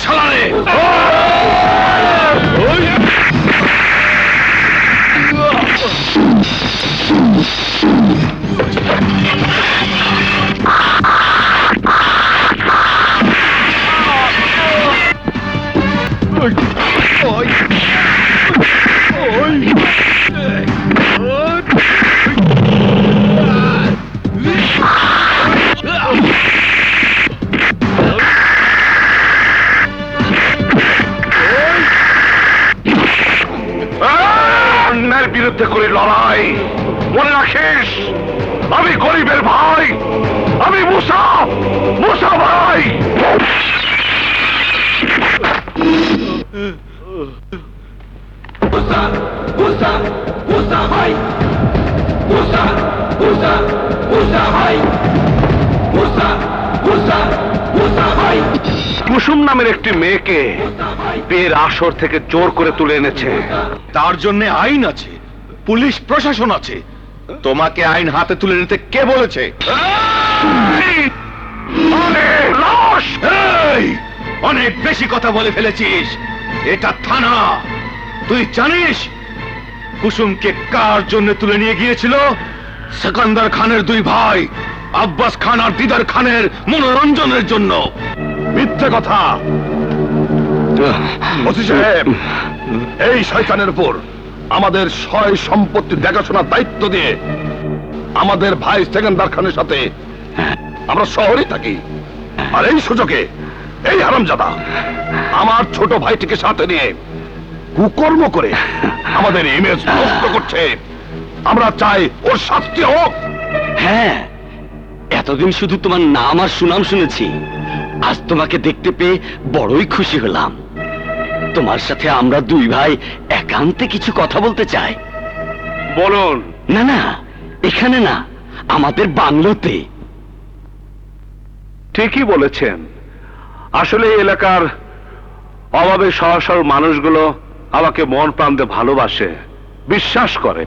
শালারে। অন্যের বিরুদ্ধে করে লড়াই, মনে রাখিস আমি গরিবের ভাই, আমি মুসা, মুসা ভাই। মুসা, মুসা, মুসা ভাই, মুসা, মুসা, মুসা ভাই, মুসা, মুসা, মুসা ভাই। কুসুম নামের একটি মেয়েকে বিয়ের আসর থেকে জোর করে তুলে এনেছে। তার জন্য আইন আছে, পুলিশ প্রশাসন আছে। তোমাকে আইন হাতে তুলে নিতে কে বলেছে? অনেক বেশি কথা বলে ফেলেছিস। এটা থানা। তুই জানিস কুসুমকে কার জন্য তুলে নিয়ে গিয়েছিল? সেকান্দার খানের দুই ভাই আব্বাস খান আর দিদার খানের মনোরঞ্জনের জন্য। মিথ্যে কথা। ওসি সাহেব, এই শয়তানের উপর আমাদের সয় সম্পত্তি দেখাশোনার দায়িত্ব দিয়ে আমাদের ভাই সেকেন্দার খানের সাথে আমরা শহরে থাকি, আর এই সুযোগে এই হারামজাদা আমার ছোট ভাইটিকে সাথে নিয়ে কুকর্ম করে আমাদের ইমেজ নষ্ট করছে। আমরা চাই ওর শাস্তি হোক। হ্যাঁ, এতদিন শুধু তোমার নাম আর সুনাম শুনেছি, আজ তোমাকে দেখতে পেয়ে বড়ই খুশি হলাম। তোমার সাথে আমরা দুই ভাই একান্তে কিছু কথা বলতে চাই। বলুন। না না, এখানে না, আমাদের বাংলোতে। ঠিকই বলেছেন। আসলে এই এলাকার অভাবে সহজ সরল মানুষগুলো আমাকে মন প্রাণ দিয়ে ভালোবাসে, বিশ্বাস করে।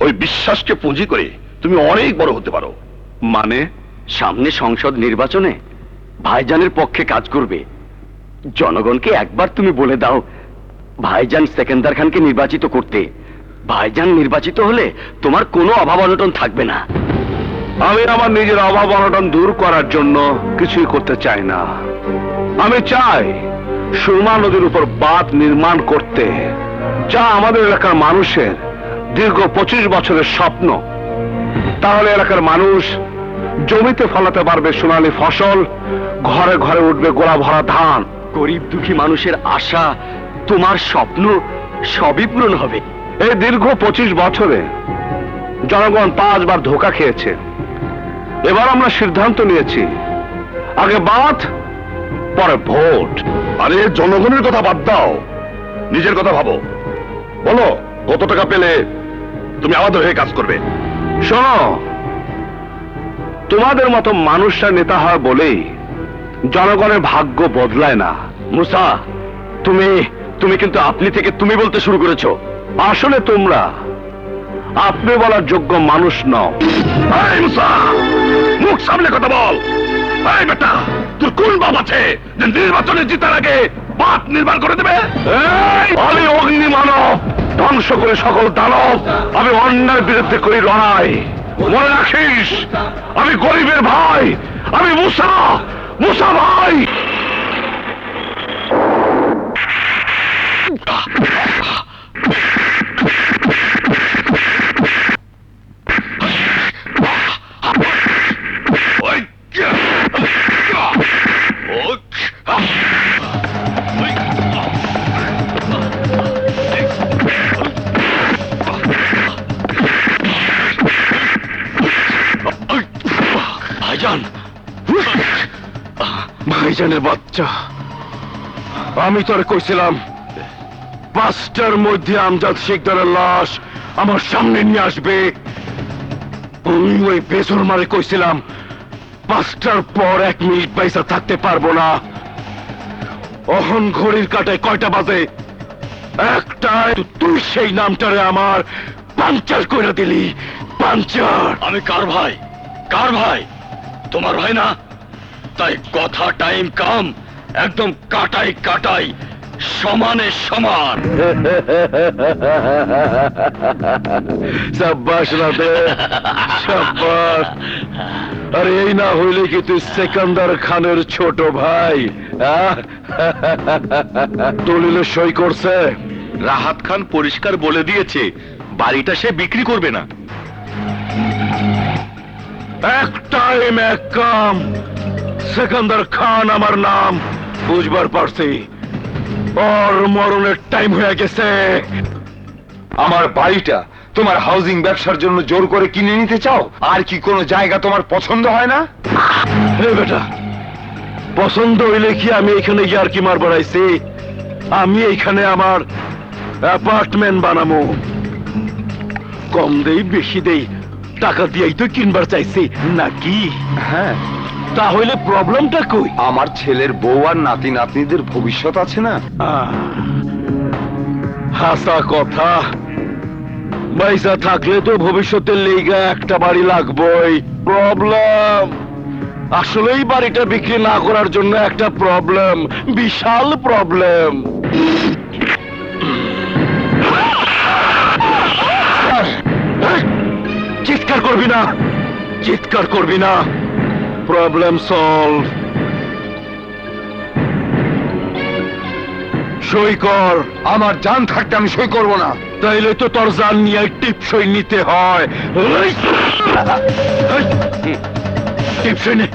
ওই বিশ্বাসকে পুঁজি করে তুমি অনেক বড় হতে পারো। মানে সামনে সংসদ নির্বাচনে ভাইজানের পক্ষে কাজ করবে। জনগণকে একবার তুমি বলে দাও ভাইজান সেকেন্দার খানকে নির্বাচিত করতে। ভাইজান নির্বাচিত হলে তোমার কোনো অভাব অনটন থাকবে না। আমি আমার নিজের অভাব অনটন দূর করার জন্য কিছুই করতে চাই না। আমি চাই সুরমা নদীর উপর বাঁধ নির্মাণ করতে, যা আমাদের এলাকার মানুষের দীর্ঘ 25 বছরের স্বপ্ন। তাহলে এলাকার মানুষ জমিতে ফলাতে পারবে সোনালী ফসল, ঘরে ঘরে উঠবে গোলা ভরা ধান। গরিব দুঃখী মানুষের আশা, তোমার স্বপ্ন সবই পূরণ হবে। এই দীর্ঘ 25 বছরে জনগণ 5 বার ধোঁকা খেয়েছে। এবার আমরা সিদ্ধান্ত নিয়েছি, আগে বাঁধ, পরে ভোট। আরে জনগণের কথা বাদ দাও, নিজের কথা ভাবো। বলো কত টাকা পেলে তুমি আমাদের হয়ে কাজ করবে। শোনো, তোমাদের মতো মানুষরা নেতা হয় বলেই জনগণের ভাগ্য বদলায় না। মুসা, তুমি কিন্তু আপনি থেকে তুমি বলতে শুরু করেছো। আসলে তোমরা আপনি বলার যোগ্য মানুষ নও। এই মুসা, মুখ সামলে কথা বল। এই বেটা, তোর কোন বাপ আছে যে নির্বাচনে জিতার আগে বাঁধ নির্মাণ করে দেবে? আমি অগ্নি মানব, ধ্বংস করে সকল দানব। আমি অন্যায়ের বিরুদ্ধে করি লড়াই। মনে রাখিস আমি গরিবের ভাই, আমি মুসা, মুসা ভাই। ভাইজান, ভাইজানের বাচ্চা, আমি তোর কইছিলাম 5টার মধ্যে আমজাদ শিকদারের লাশ আমার সামনে নিয়ে আসবে। আমি ওই বেসর মারে কইছিলাম 5টার পর 1 মিনিট পয়সা থাকতে পারবো না। অহন ঘড়ির কাটায় কয়টা বাজে? 1টায়। তুই সেই নামটারে আমার পাঞ্চার কইরা দিলি, পাঞ্চার। আমি কার ভাই? কার ভাই? তোমার ভাই না? তাই কথা টাইম কাম একদম কাটাই কাটাই, সমানে সমান। সাব্বাস রাতে, সাব্বাস। আরে এই না হইলে কি তুই সেকান্দার খানের ছোট ভাই? দলিলে সই করছে? রাহাত খান পরিষ্কার বলে দিয়েছে বাড়িটা সে বিক্রি করবে না। এক টাইম এক কাম। সেকান্দার খান আমার নাম, বুঝবার পারছি। ওর মরণের টাইম হয়ে গেছে। আমার বাড়িটা তোমার হাউজিং ব্যবসার জন্য জোর করে কিনে নিতে চাও? আর কি কোনো জায়গা তোমার পছন্দ হয় না? হে বেটা, পছন্দ হইলে কি আমি এখানে ইয়ার কি মার বাড়াইছি? আমি এইখানে আমার অ্যাপার্টমেন্ট বানাবো। কম দেই বেশি দেই, টাকা দিয়েই তো কিনবার চাইছি নাকি? হ্যাঁ, তাহলে প্রবলেমটা কই? আমার ছেলের বউ আর নাতি নাতনিদের ভবিষ্যৎ আছে না? হাসা কথা। পয়সা থাকলে তো ভবিষ্যতের লেগা একটা বাড়ি লাগবেই। প্রবলেম আসলেই বাড়িটা বিক্রি না করার জন্য একটা প্রবলেম, বিশাল প্রবলেম। চিৎকার করবি না, চিৎকার করবি না। Problem solve. সই কর। আমার জান থাকতে আমি সই করব না। তাইলে তো তোর জান নিয়ে টিপসই নিতে হয়। টিপসই নে।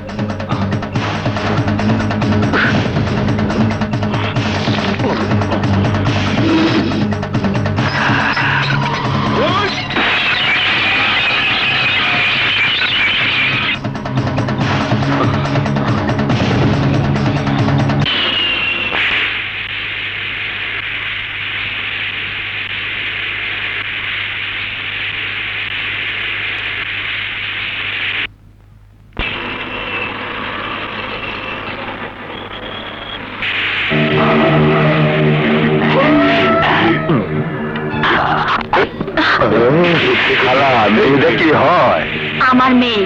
খালা, মেয়েটা কি হয়? আমার মেয়ে।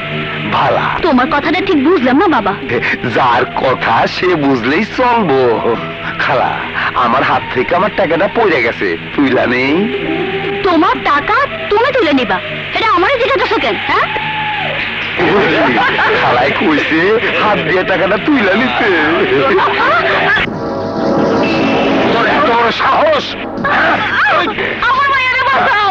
ভালা। তোমার কথাটা ঠিক বুঝলাম না বাবা। যার কথা সে বুঝলেই চলবো। খালা, আমার হাত থেকে আমার টাকাটা পড়ে গেছে, তুইলা নেই? তোমার টাকা তুমি তুলে নিবা, এটা আমারই জিজ্ঞাসা কেন? হ্যাঁ, খালাই কইছে হাত দিয়ে টাকাটা তুইলা নিতে। তোর এত বড় সাহস! আমার মায়ের বাঁচাও।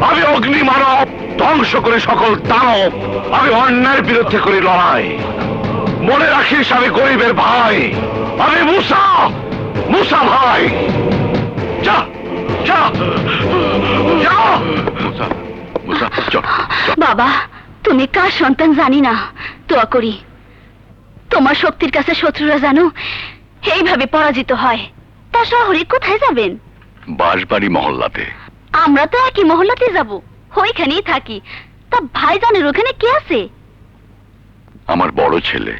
আমি অগ্নি মানব, ধ্বংস করে সকল দানব। আমি অন্যায়ের বিরুদ্ধে করি লড়াই। মনে রাখিস আমি গরিবের ভাই। আমি মুসা, মুসা ভাই। যা যা যা। বাবা, তুমি কার সন্তান জানি না, দোয়া করি তোমার শক্তির কাছে শত্রুরা জানো এইভাবে পরাজিত হয়। তা শহরে কোথায় যাবেন? বাঁশবাড়ি মহল্লাতে। আমরা তো একই মহল্লাতে যাব, ওইখানেই থাকি। তা ভাইজানের ওখানে কে আছে? আমার বড় ছেলে।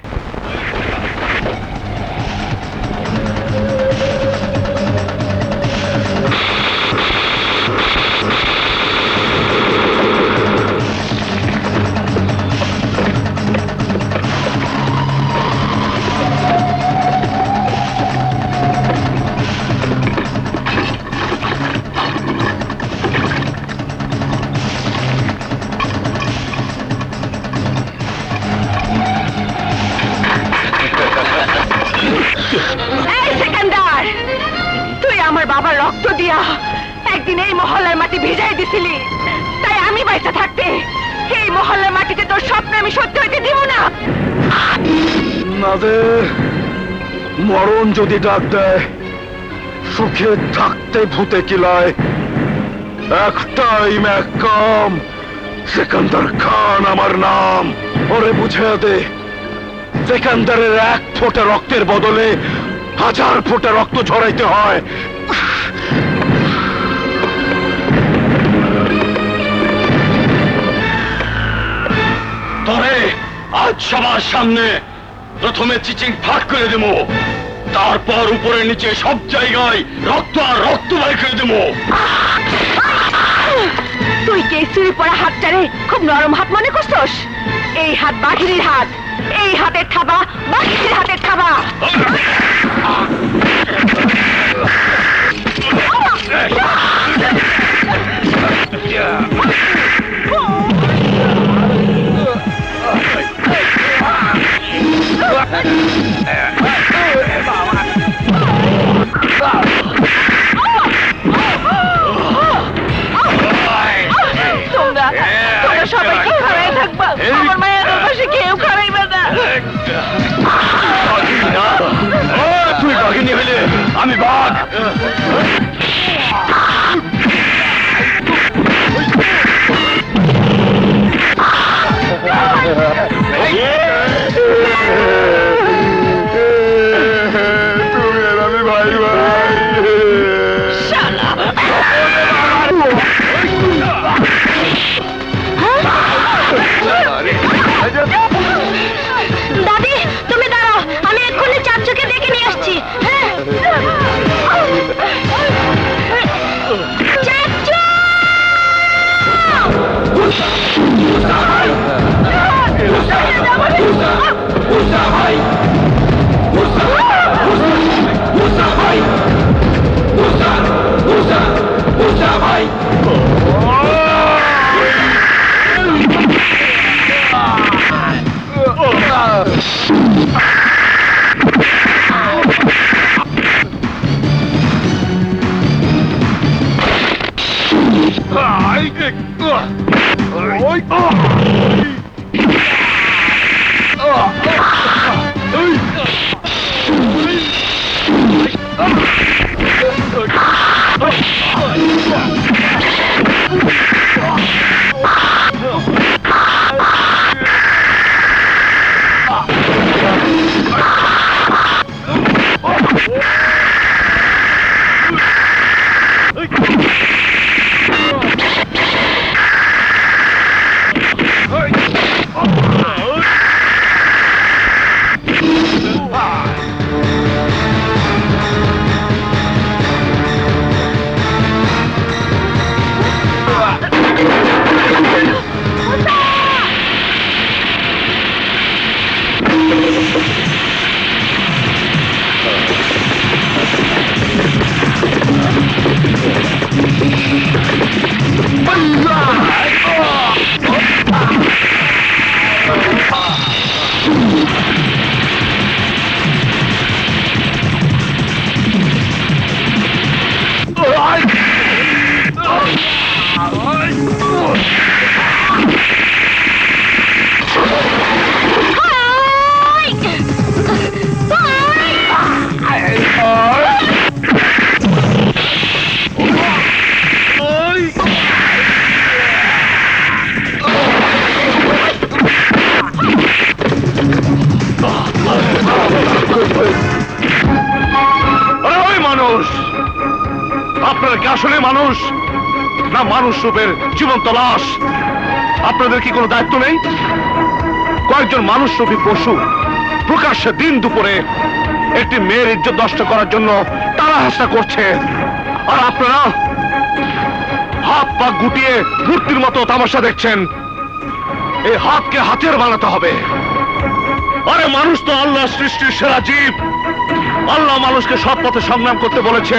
দিয়া একদিন এই মহল্লার মাটি ভিজাই দিছিলি, তাই আমি বাইসা থাকতে এই মহল্লার মাটিতে তোর স্বপ্ন আমি সত্যি হইতে দিব না। নাদের মরণ যদি ডাক দেয়, সুখে থাকতে ভূতে কিলায়। একটাই ম্যাকাম, সেকান্দার খান আমার নাম। ওরে বুঝে দে, সেকান্দারের এক ফোঁটা রক্তের বদলে 1000 ফোঁটা রক্ত ঝরাইতে হয়। তরে আজ সবার সামনে প্রথমে চিচিং ফাঁক করে দেবো, তারপর উপরে নিচে সব জায়গায় রক্ত আর রক্ত বাই করে দেবো। তুই কে চুরি পড়া হাতটারে খুব নরম হাত মনে করছস? এই হাত বাঘিনীর হাত, এই হাতের থাবা বাঘিনীর হাতের থাবা। তোমরা সবাই কি খারাই থাকবা, আমার মায়ের পাশে কেউ খারাইবে না। তুই বাঘিনী হইলে আমি বাঘ। তুমি আর আমি ভাই ভাই। দাদি তুমি দাঁড়াও, আমি এক্ষুনি চাচুকে ডেকে নিয়ে আসছি। হ্যাঁ চাচু! আপনারা কি আসলে মানুষ, না মানুষ রূপের জীবন্ত লাশ? আপনাদের কি কোনো দায়িত্ব নেই? কয়েকজন মানুষ রূপী পশু প্রকাশ্যে দিন দুপুরে একটি মেয়ের ইজ্জত নষ্ট করার জন্য তারা হাসা করছে, আর আপনারা হাত পা গুটিয়ে মূর্তির মতো তামাশা দেখছেন। এই হাতকে হাতিয়ার বানাতে হবে। আরে মানুষ তো আল্লাহ সৃষ্টির সেরা জীব। আল্লাহ মানুষকে সৎ পথে সংগ্রাম করতে বলেছে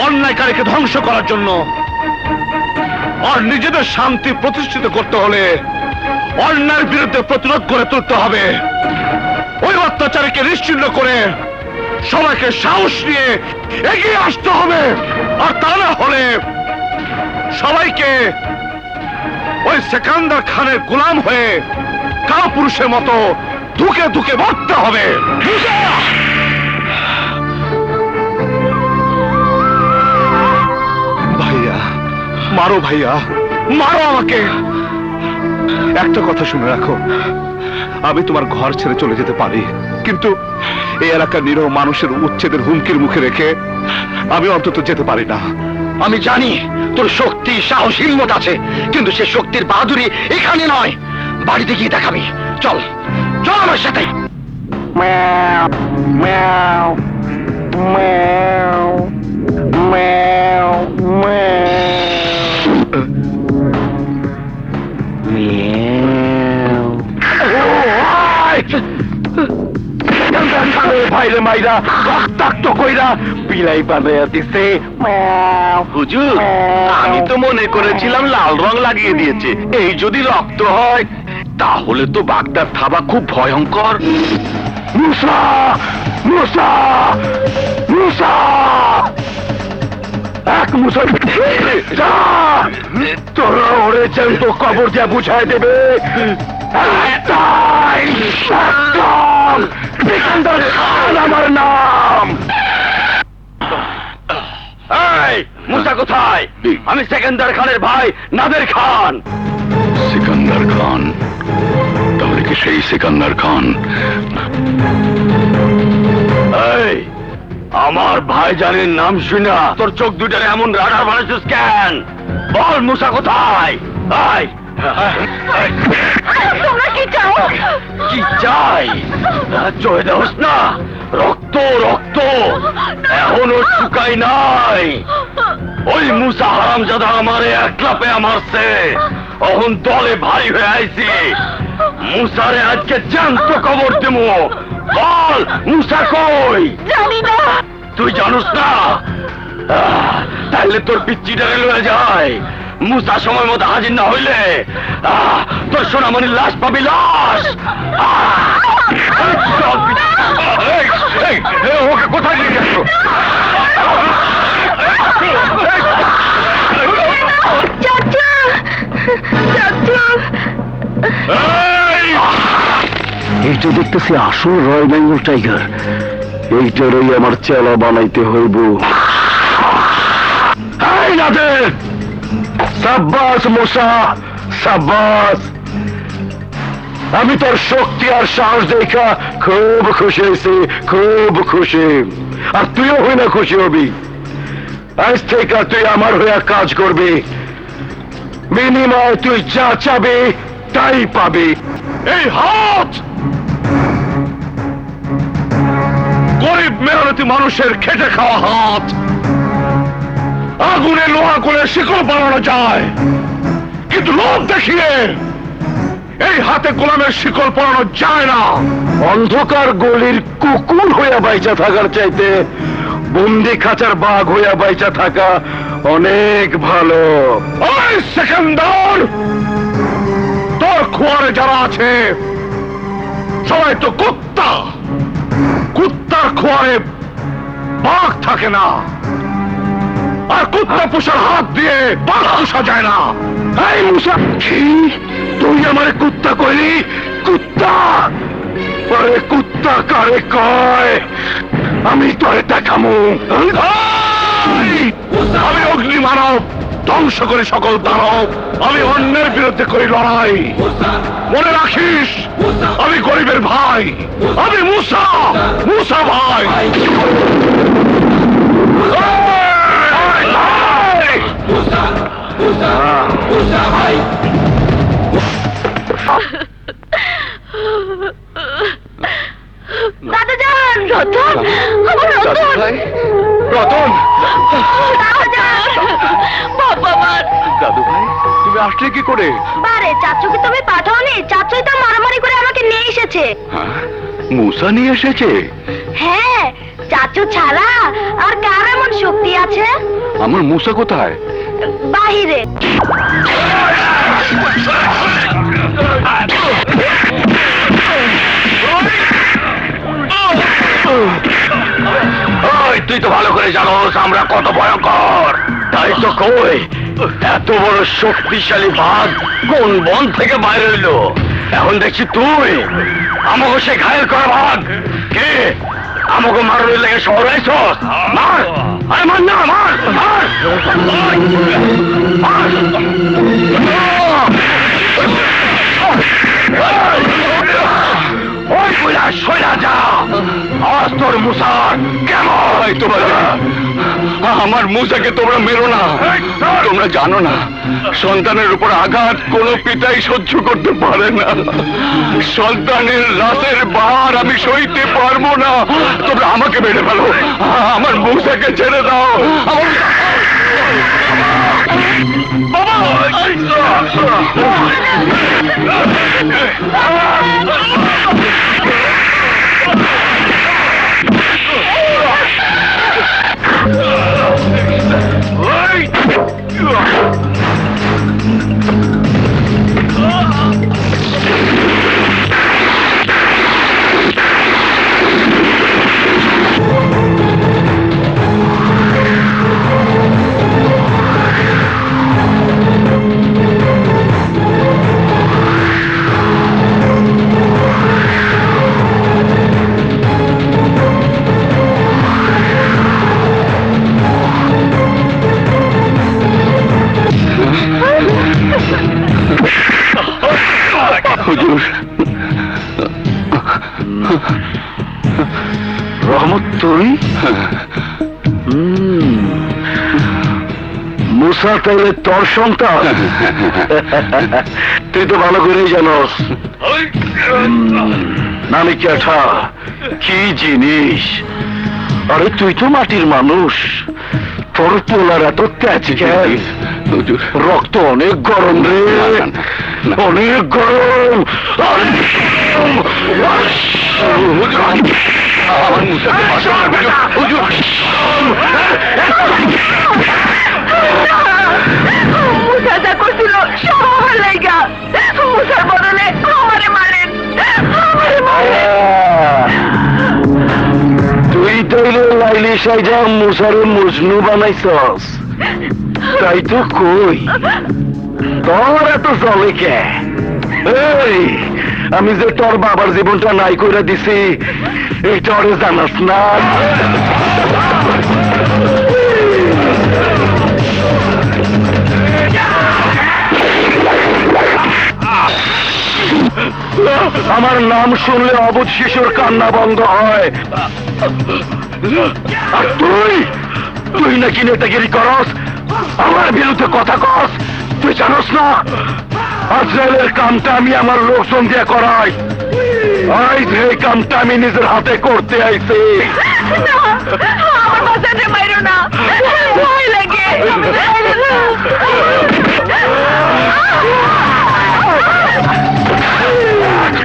অন্যায়কারীকে ধ্বংস করার জন্য। আর নিজেদের শান্তি প্রতিষ্ঠিত করতে হলে অন্যায়ের বিরুদ্ধে প্রতিরোধ করে তুলতে হবে। ওই অত্যাচারীকে নিশ্চিহ্ন করে সবাইকে সাহস নিয়ে এগিয়ে আসতে হবে। আর তা না হলে সবাইকে ওই সেকান্দার খানের গোলাম হয়ে কাপুরুষের মতো ধুকে ধুকে মরতে হবে। ভাইয়া মারো, ভাইয়া মারো আমাকে। একটা কথা শুনে রাখো, আমি তোমার ঘর ছেড়ে চলে যেতে পারি, কিন্তু এই এলাকার নিরহ মানুষের উচ্ছেদের হুমকির মুখে রেখে আমি অন্তত যেতে পারি না। আমি জানি তোর শক্তি, সাহস, হিম্মত আছে, কিন্তু সে শক্তির বাহাদুরি এখানে নয়, বাড়িতে গিয়ে দেখাবি। চল চল আমার সাথে। ভাইরে মাইরা রক্তাক্ত কইরা বিলাই বানাইয়া দিছে। হুজুর, আমি তো মনে করেছিলাম লাল রং লাগিয়ে দিয়েছে, এই যদি রক্ত হয় তাহলে তো বাগদার থাবা খুব ভয়ঙ্কর। মুসা, মুসা, মুসা, এক মুসা যা, তোরা ওরে জ্যান্ত কবর দিয়া বুঝায় দেবে। একটাই, একদম সিকান্দার খান আমার নাম। এই মুসা কোথায়? আমি সেকেন্দার খানের ভাই নাদের খান। সিকান্দার খান? তাহলে কি সেই সিকান্দার খান? এই আমার ভাইজানের নাম শুনা তোর চোখ দুটারে এমন রাডার বানাইছিস কেন? বল মুসা কোথায়? এই তোমরা কি চাও? কি চাই? চয়ে দেওস না, রক্ত রক্ত এখনো শুকাই নাই। ওই মুসা হারামজাদা আমারে একলা পেয়ে মারছে, এখন দলে ভারী হয়ে আইছি। মুসারে আজকে জ্যান্ত কবর দেবো। বল মুসা কই? জানি না। তুই জানুস না? তাহলে তোর পিচ্চিটারে লয়ে যায়। মুসা সময় মতো হাজির না হইলে তোর সোনামণির লাশ পাবি, লাশ। ওকে কোথায় নিয়ে গেছো? চাচা, চাচা, এইটা দেখতেছি আসল রয়্যাল বেঙ্গল টাইগার। এইটারই আমার চেলা বানাইতে হইব। এই নাদের, সাব্বাস মুসা, সাব্বাস। আমি তোর শক্তি আর সাহস দেখা খুব খুশি হয়েছি, খুব খুশি। আর তুইও হই না খুশি হবি। আজ থেকে তুই আমার হইয়া কাজ করবি। বিনিময় তুই যা চাবি তাই পাবি। এই হাত গরিব মেহনতি মানুষের খেটে খাওয়া হাত। আগুনে লোহা করে শিকল বানানো যায়, কিন্তু লোভ দেখিয়ে এই হাতে গোলামের শিকল পরানো যায় না। অন্ধকার গলির কুকুর হইয়া বাইচা থাকার চাইতে বন্দি খাঁচার বাঘ হইয়া বাইচা থাকা অনেক ভালো। ওই সেকেন্দার, তোর খোয়ারে যারা আছে সবাই তো কুত্তা। কুত্তার খোয়ারে বাঘ থাকে না, আর কুত্তা পোষার হাত দিয়ে বাঘ পোষা যায় না। এই মুসা, কি তুই আমার কুত্তা কইলি? কুত্তা? আরে কুত্তা কারে কয়? আমি তোরে দেখামু। আমি অগ্নি মানব, ধ্বংস করে সকল দানব। আমি অন্যের বিরুদ্ধে করি লড়াই। মনে রাখিস, আমি গরিবের ভাই। আমি মুসা, মুসা ভাই। দাদাজান, রতন, আমার রতন, রতন, দাদাজান, বাবা আমার। দাদু ভাই, তুমি আসলে কি করে? বারে চাচুকে তুমি পাঠাওনি? চাচুই তো মারামারি করে আমাকে নিয়ে এসেছে। মুসা নিয়ে এসেছে? হ্যাঁ, চাচু ছাড়া আর কার এমন শক্তি আছে? আমার মুসা কোথায়? বাহিরে। তুই তো ভালো করে জানোস আমরা কত ভয়ঙ্কর। তাই তো কই, এত বড় শক্তিশালী বাঘ কোন বন থেকে বাইরে হইলো? এখন দেখছি তুই আমাকে সে ঘায়েল করা ভাগ কে আমাকে মারার লেগে শহরে আইছস। মার, আরে মার না, মার মার ওই কইলা সইলা যা। আজ তোর মুসার কেমন তোমার? আমার মুসাকে তোমরা মেরো না। তোমরা জানো না সন্তানের উপর আঘাত কোনো পিতাই সহ্য করতে পারে না। সন্তানের রাতের ভার আমি সইতে পারবো না। তোমরা আমাকে মেরে ফেলো, আমার মুসাকে ছেড়ে দাও। আমার হুজুর, রহমত তুই? মুসা তাইলে তোর সন্তান? তুই তো ভালো করেই জানোস নামি ক্যাঠা কি জিনিস। আরে তুই তো মাটির মানুষ, তোর পোলার এত তেজ কেন? রক্ত অনেক গরম রে, অনেক গরম। মুসা যা করছিল সব আমার লাইগা। মুসার বদলে আমারে মারেন, আমারে মারেন। তুই তৈলে লাইলি সাইজা মুসারে মজনু বানাইছস, তাই তো কই তোর এত চলে কে? এই আমি যে তোর বাবার জীবনটা নাই কইরা দিছি এইটা ওরে জানাস না? আমার নাম শুনলে অবুধ শিশুর কান্না বন্ধ হয়। আর তুই তুই নাকি নেতাগিরি করস, আমার বিরুদ্ধে কথা কস। তুই জানোস না আজরাইলের কামটা আমি আমার লোকজন দিয়ে করাই। আজ এই কামটা আমি নিজের হাতে করতে আইছি। আমার বাচ্চাকে মাইরো না, ভয় লাগে।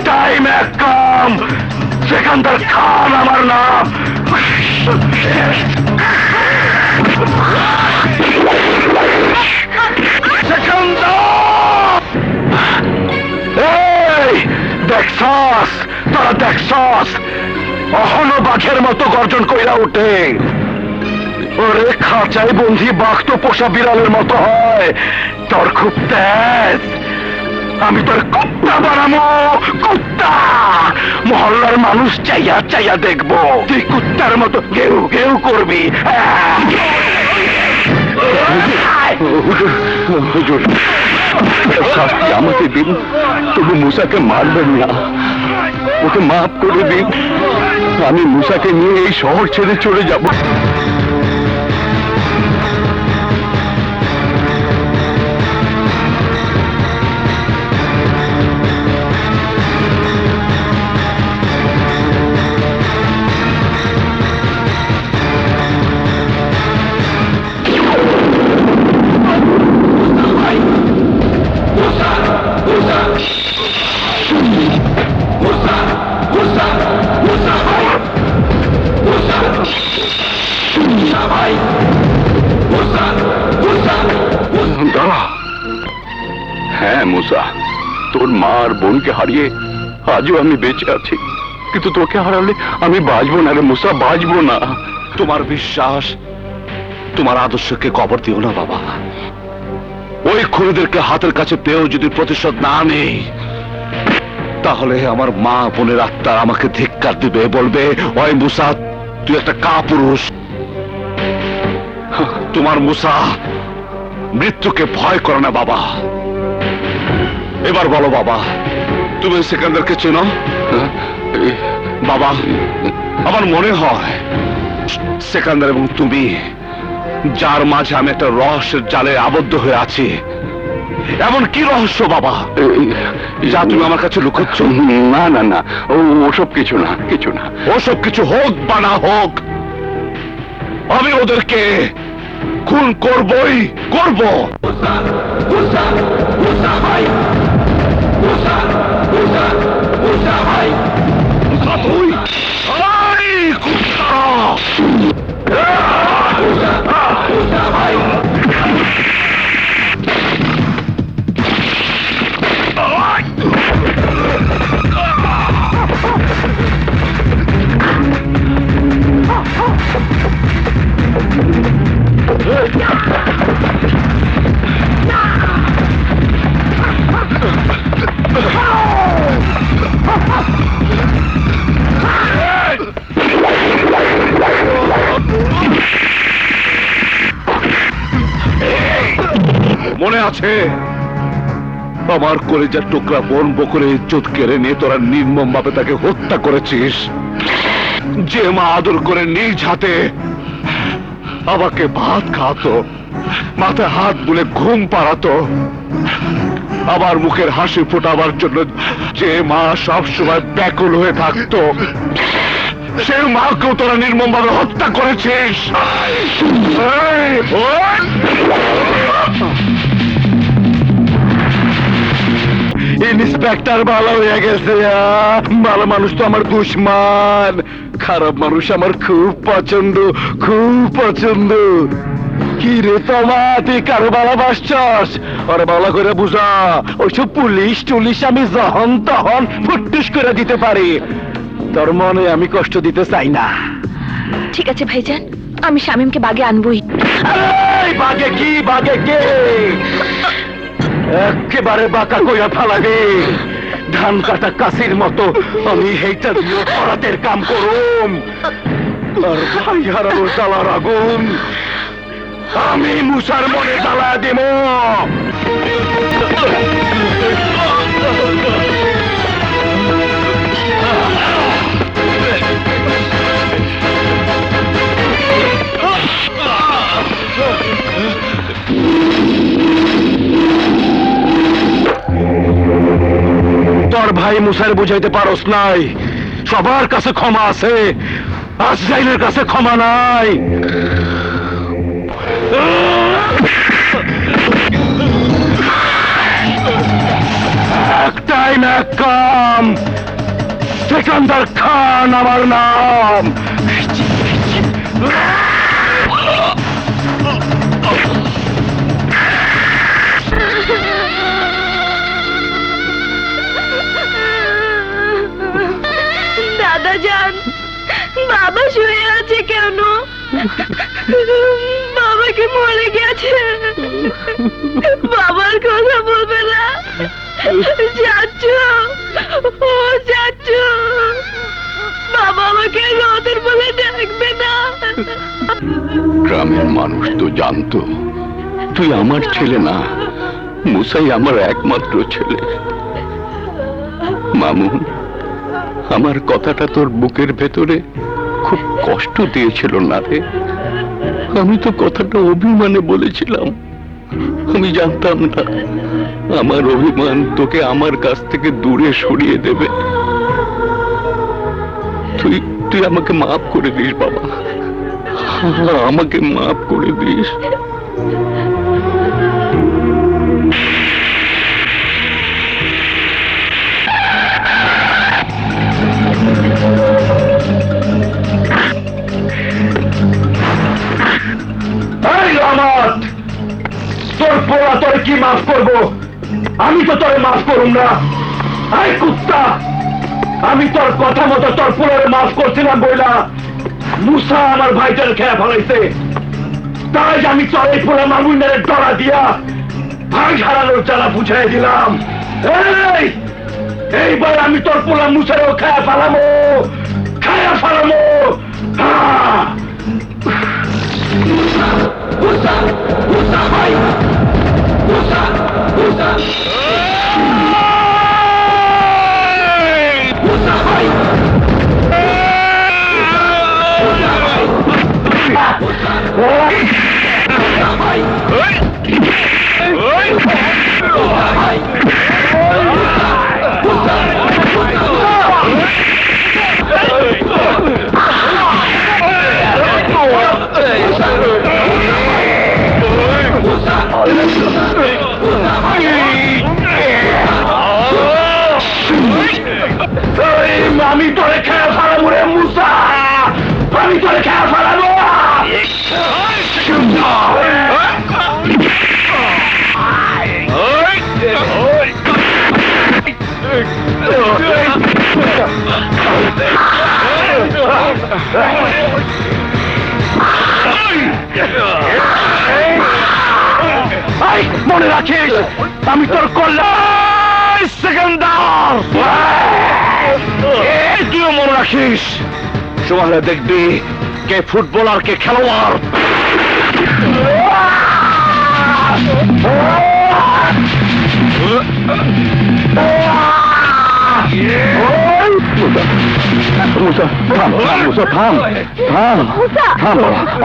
টাইম এক কাম, সেখানকার খান আমার নাম। এই দেখছস, তোরা দেখছস অহনো বাঘের মতো গর্জন কইরা উঠে। ওরে খাঁচায় বন্ধি বাঘ তো পোষা বিড়ালের মতো হয়, তোর খুব তেজ। আমি তোর কুত্তা বানাবো, কুত্তা। মহল্লার মানুষ চাইয়া চাইয়া দেখবো তুই কুত্তার মতো ঘেউ ঘেউ করবি। হুজুর, শাস্তি আমাকে দিন, তবু মুসাকে মারবেন না, ওকে মাফ করে দিন। আমি মুসাকে নিয়ে এই শহর ছেড়ে চলে যাব। দাঁড়া। হ্যাঁ মুসা, তোর মা আর বোনকে হারিয়ে আজও আমি বেঁচে আছি, কিন্তু তোকে হারালে আমি বাঁচবো না রে মুসা, বাঁচবো না। তোমার বিশ্বাস, তোমার আদর্শকে কবর দিও না বাবা। ওই খুনিদেরকে হাতের কাছে পেয়েও যদি প্রতিশোধ না নেই, তাহলে আমার মা বোনের আত্মা আমাকে ধিক্কার দিবে, বলবে ওই মুসা তুই একটা কাপুরুষ। তোমার মুসা মৃত্যুকে ভয় করে না বাবা। এবার বলো বাবা, তুমি সিকান্দারকে চেনো? বাবা, আমার মনে হয় সিকান্দার এবং তুমি, যার মাঝে আমি একটা রহস্যের জালে আবদ্ধ হয়ে আছি। এমন কি রহস্য বাবা যা তুমি আমার কাছে লুকোচ্ছ? না না না, ওসব কিছু না, কিছু না। ওসব কিছু হোক বা না হোক, আমি ওদেরকে খুন করবই করব। তুই আই কুত্তা! মনে আছে আমার কলেজার টুকরা বোন বকুরে ইজ্জত কেড়ে নিয়ে তোরা নির্মম ভাবে তাকে হত্যা করেছিস? যে মা আদর করে নিজ হাতে আমাকে ভাত খাওয়াতো, মাথায় হাত বুলে ঘুম পাড়াতো, আমার মুখের হাসি ফোটাবার জন্য যে মা সব সময় ব্যাকুল হয়ে থাকতো, সে মাকেও তোরা নির্মম ভাবে হত্যা করেছিস। এই, ওই! ইন্সপেক্টর ভালো হয়ে গেছে। ভালো মানুষ তো আমার দুশ্মন, খারাপ মানুষ আমার খুব পছন্দ, খুব পছন্দ। কি রে তোমা, তুই কারো ভালোবাসছস? ওরে ভালো করে বুঝা, ওইসব পুলিশ টুলিশ আমি যখন তখন ফুটুস করে দিতে পারি। তোর মনে আমি কষ্ট দিতে চাই না। ঠিক আছে ভাইজান, আমি শামীমকে বাগে আনবই। এই, বাগে কি, বাগে কে? একেবারে বাঁকা কইয়া ফালাবে, ধান কাটা কাশির মতো আমি হেইটা দিয়ে পরাতের কাম করুম। আর ভাই হারানোর জ্বালার আগুন আমি মুসার মনে জ্বালা দেব। তোর ভাই মুসার বুঝাইতে পারস নাই, সবার কাছে ক্ষমা আছে, আজরাইলের কাছে ক্ষমা নাই। এক টাইম এক কাম, সিকান্দার খান আমার নাম। দাদা যান, বাবা শুয়ে আছে কেন? বাবাকে মরে গেছে, বাবার কথা বলবে না। যাচ্ছ, ও যাচ্ছ, বাবা আমাকে রোদের বলে ডাকবে না। গ্রামের মানুষ তো জানতো তুই আমার ছেলে না, মুসাই আমার একমাত্র ছেলে। মামুন, আমার কথাটা তোর বুকের ভেতরে খুব কষ্ট দিয়েছিল না রে? আমি তো কথাটা অভিমানে বলেছিলাম, আমি জানতাম না আমার অভিমান তোকে আমার কাছ থেকে দূরে সরিয়ে দেবে। তুই তুই আমাকে মাফ করে দিস বাবা, আমাকে মাফ করে দিস। তোর পোড়া তোর কি মাফ করবো? আমি তো তোরে মাফ করুম না। আই কুত্তা, আমি তোর কথা মতো তোর পোড়ারে মাফ করছিলাম বইলা মুসা আমার ভাইটার খেয়ে ফেলাইছে, তাই আমি চলে পোলা মামুনের ডরা দিয়া ভাই হারানোর জ্বালা বুঝাই দিলাম। এই এইবার আমি তোর পোলা মুসারও খেয়ে ফেলামো, খেয়ে ফেলামো। হ্যাঁ। মুসা, মুসা ভাই, মুসা, মুসা, মুসা ভাই, মুসা ভাই, মুসা ভাই, আমি তোরে খেয়ে ফেলাবো রে মুসা, আমি তোরে খেয়ে ফেলাবো। মনে রাখিস আমি তোর কল্যাণ সেকেন্ডার। তুইও মনে রাখিস, সময় দেখবি কে ফুটবল আর কে খেলোয়াড়।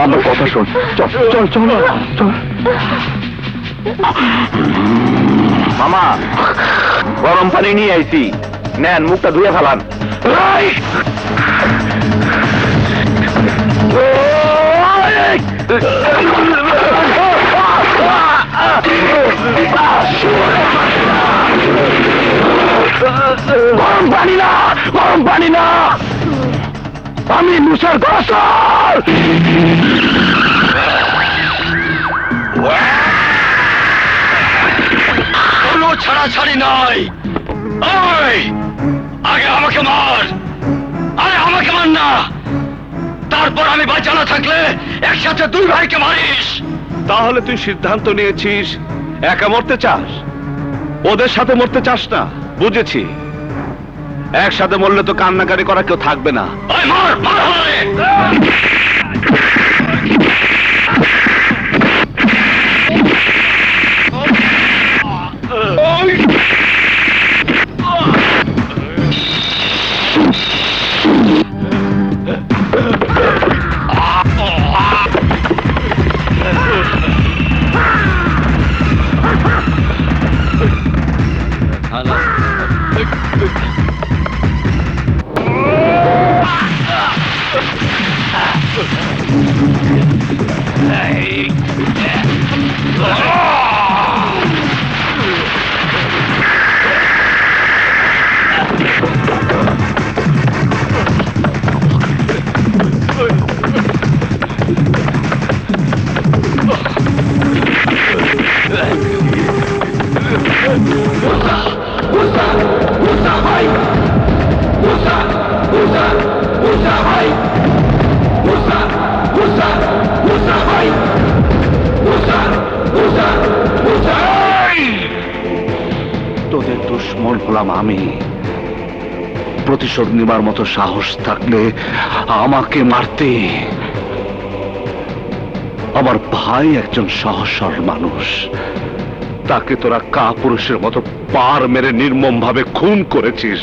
আমার কথা শোন, চল চল চল চল। মামা গরম পানি নিয়ে আইছি, নেন মুখটা ধুয়ে ফেলান। গরম পানি না, গরম পানি না, আমি মুসার গোসল। কোনো ছাড়াছাড়ি নাই। আগে আমাকে মার, আরে আমাকে মার না, তারপর আমি বাঁচানো থাকলে একসাথে দুই ভাইকে মারিস। তাহলে তুই সিদ্ধান্ত নিয়েছিস একা মরতে চাস, ওদের সাথে মরতে চাস না। বুঝেছি, একসাথে মরলে তো কান্নাকাটি করা কেউ থাকবে না। মার মার হয়। তোদের দুশ্মন হলাম আমি, প্রতিশোধ নেবার মতো সাহস থাকলে আমাকে মারতে। আমার ভাই একজন সহসর মানুষ, তাকে তোরা কাপুরুষের মতো পার মেরে নির্মম ভাবে খুন করেছিস।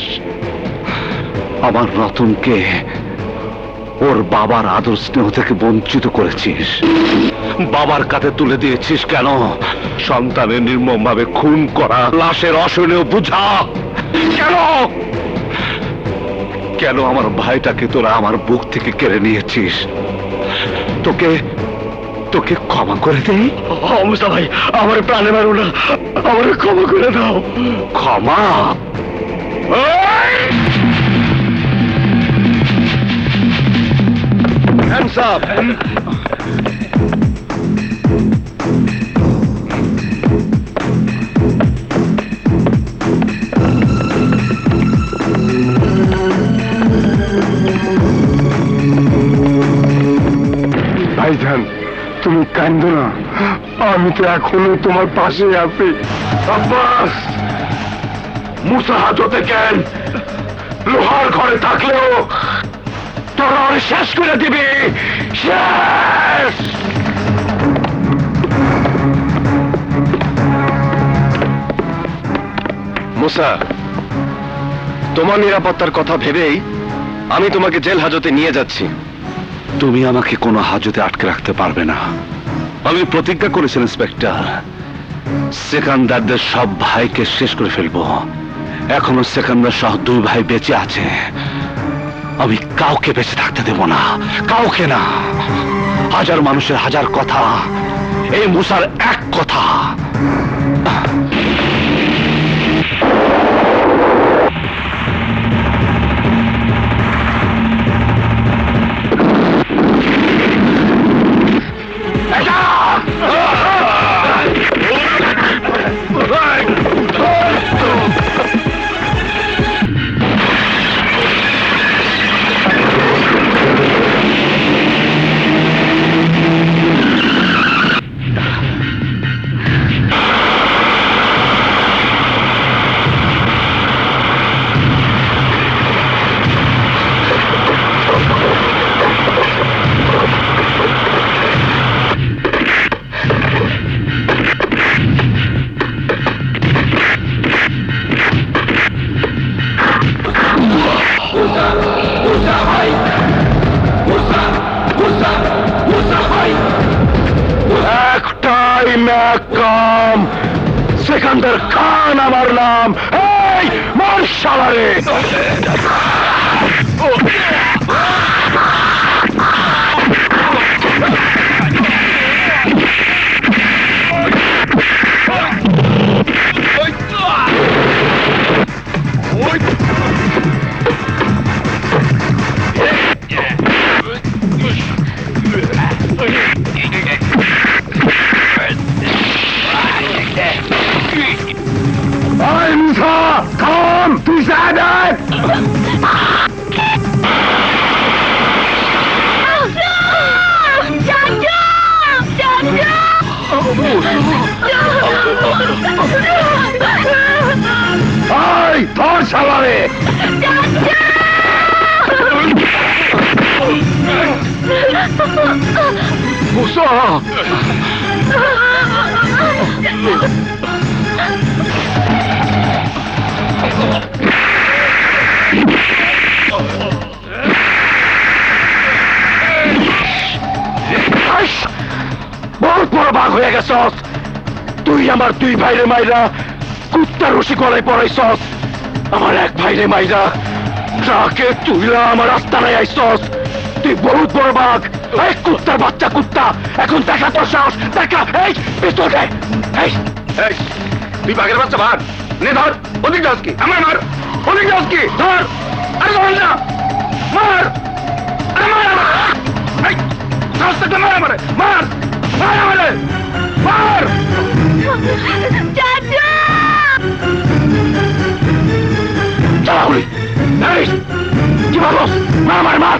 আমার রতনকে ওর বাবার আদর স্নেহ থেকে বঞ্চিত করেছিস, বাবার কাছে তুলে দিয়েছিস। কেন? সন্তানের নির্মম ভাবে খুন করা লাশের অসহনীয় বুঝা। কেন কেন আমার ভাইটাকে তোরা আমার বুক থেকে কেড়ে নিয়েছিস? তোকে তোকে ক্ষমা করে দেই? মুসা ভাই, আমার প্রাণে মারো না, আমার ক্ষমা করে দাও। ক্ষমা? Hands up! ভাইজান, তুমি কান্দো না, আমি তো এখনো তোমার পাশে আছি। আব্বাস, মুসা হাজতে কেন লোহার ঘরে থাকলেও তোরা ওরে শেষ করে দিবি, শেষ। মুসা, তোমার নিরাপত্তার কথা ভেবেই আমি তোমাকে জেল হাজতে নিয়ে যাচ্ছি। তুমি আমাকে কোনো হাজতে আটকে রাখতে পারবে না। আমি প্রতিজ্ঞা করেছি ইন্সপেক্টর, সেকান্দারদের সব ভাইকে শেষ করে ফেলবো। এখনো সেকান্দার সহ 2 ভাই বেঁচে আছে। আমি কাউকে বেঁচে থাকতে দেব না, কাউকে না। হাজার মানুষের হাজার কথা, এই মুসার এক কথা। একটাই ম্যাকাম, সেকান্দার খান আমার নাম। এই মার শালারে! Hey Musa, come! তুই সাহেব! এই ধর শালারে! মুসা! বহুত বড় বাঘ হয়ে গেছস তুই। আমার 2 ভাইরে মাইরা কুত্তার রশি গলায় পড়াইছস। আমার 1 ভাইরে মাইরা ট্রাকে তুইলা আমার আস্তানায় আইছস। তুই বহুত বড় বাঘ। এই কুত্তার বাচ্চা কুত্তা, এখন দেখা তোর সাহস, দেখা। এই পিস্তল দে। এই তুই বাঘের বাচ্চা, মার নে, ধর। অধিক দাস কি আমার মার, অধিক দাস কি ধর। আরে ধর না, মার। আরে মার আমার, এই সাহস থাকলে মার আমারে, মার মার আমারে, মার। চালাগুলি, এই কি ভাবস? মার মার মার।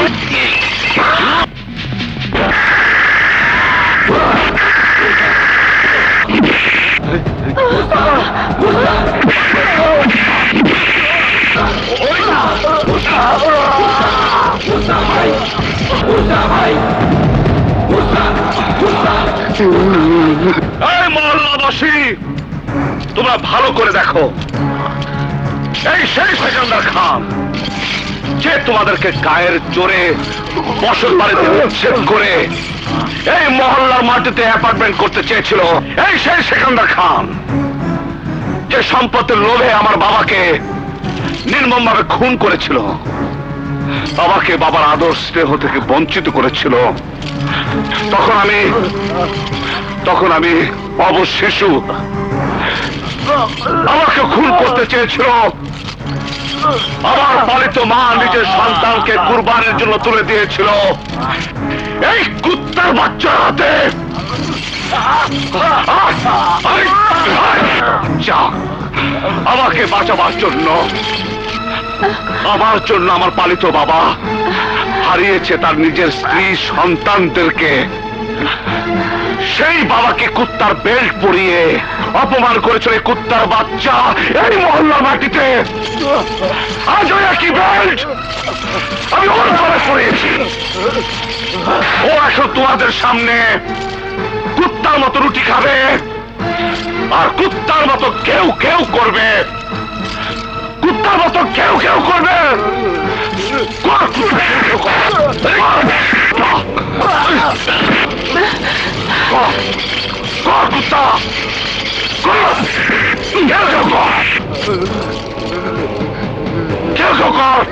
এই মহল্লাবাসী, তোমরা ভালো করে দেখো, এই সেই সেকেন্দার খান যে তোমাদেরকে গায়ের জোরে বসত বাড়িতে উচ্ছেদ করে এই মহল্লার মাটিতে অ্যাপার্টমেন্ট করতে চেয়েছিল। এই সেই সেকেন্দার খান যে সম্পত্তির লোভে আমার বাবাকে নির্মমভাবে খুন করেছিল, বাবাকে বাবার আদর স্নেহ থেকে বঞ্চিত করেছিল। তখন আমি অবশ শিশু, আমাকে খুন করতে চেয়েছিল। আমার পালিত মা নিজের সন্তানকে কুরবানির জন্য তুলে দিয়েছিল এই কুত্তার বাচ্চার হাতে। আমাকে বাঁচাবার জন্য, আমার জন্য আমার পালিত বাবা হারিয়েছে তার নিজের স্ত্রী সন্তানদেরকে। সেই বাবাকে কুত্তার বেল্ট পরিয়ে অপমান করেছিল এই কুত্তার বাচ্চা এই মহল্লার মাটিতে। আজ ওই একই বেল্ট আমি ওর ঘরে পরিয়েছি। ও এখন তোমাদের সামনে কুত্তার মতো রুটি খাবে আর কুত্তার মতো কেউ কেউ করবে। কুত্তার মতো কেউ কেউ করবে। কর কুত্তা, কেউ কেউ কর। কর কুত্তা, কর। কেউ কেউ কর, কেউ কেউ কর।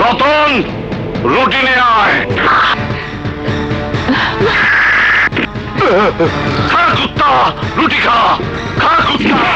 রতন, রুটি নিয়ে আয়। খা কুত্তা, রুটি খা, খা কুত্তা।